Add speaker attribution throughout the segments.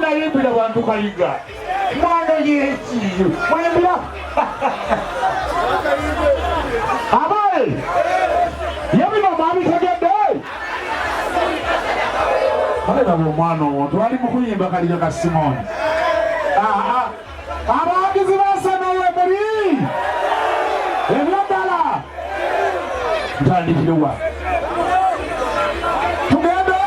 Speaker 1: mwana yimbira bantu kayiga mwana yekiyo mwayimbira abaye yabino mabitegedde baleba omwana omuntu ali mu kuyimba kaliga ka Simoni abawagizi basanaye muri ebyadala ntandikire wa tugende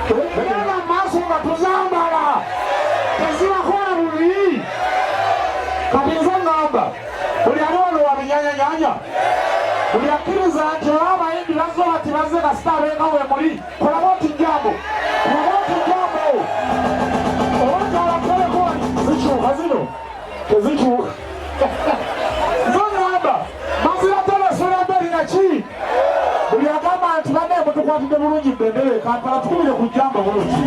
Speaker 1: tugenda maaso nga tuzambala tezibakola bubi kati nze ngamba buli aliwano wabinyanyanyanya buli akkiriza nti oba abayimbi bazze bati bazze kasita abenga we muli kolamu oti jambo obanga abakolekoni zikyuka zino tezikyuka zongamba mazira telesera mberi naki buli agamba nti bane mutukwatidde bulungi bbendere Kampala tukubire ku jambo bulungi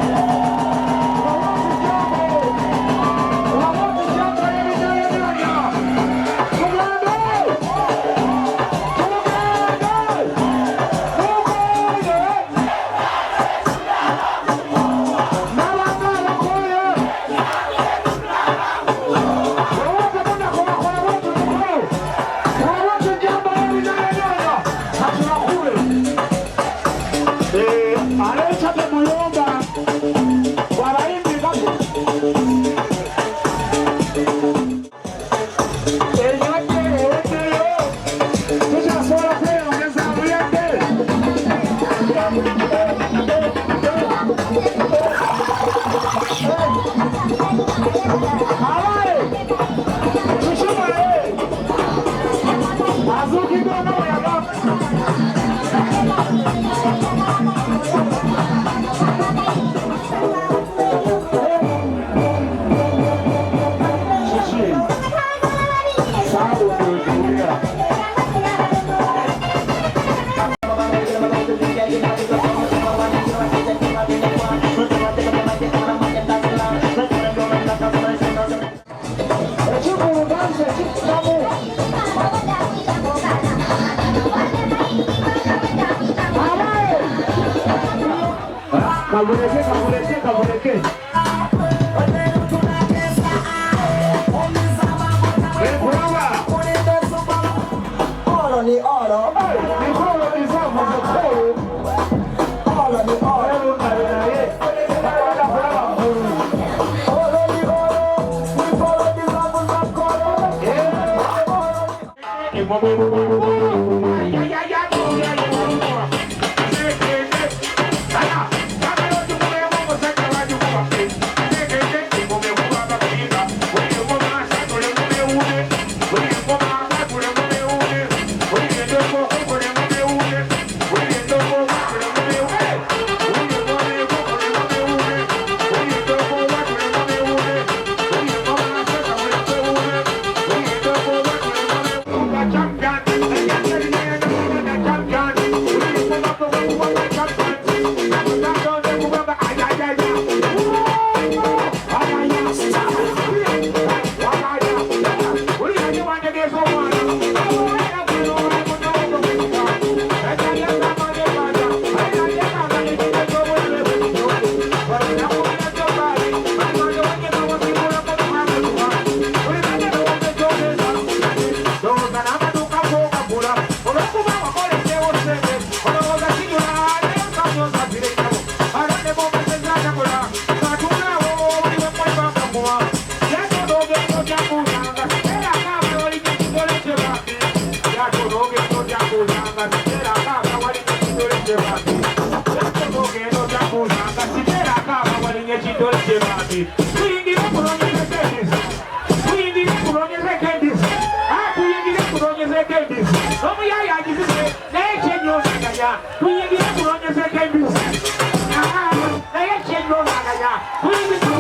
Speaker 1: Kabuleke. We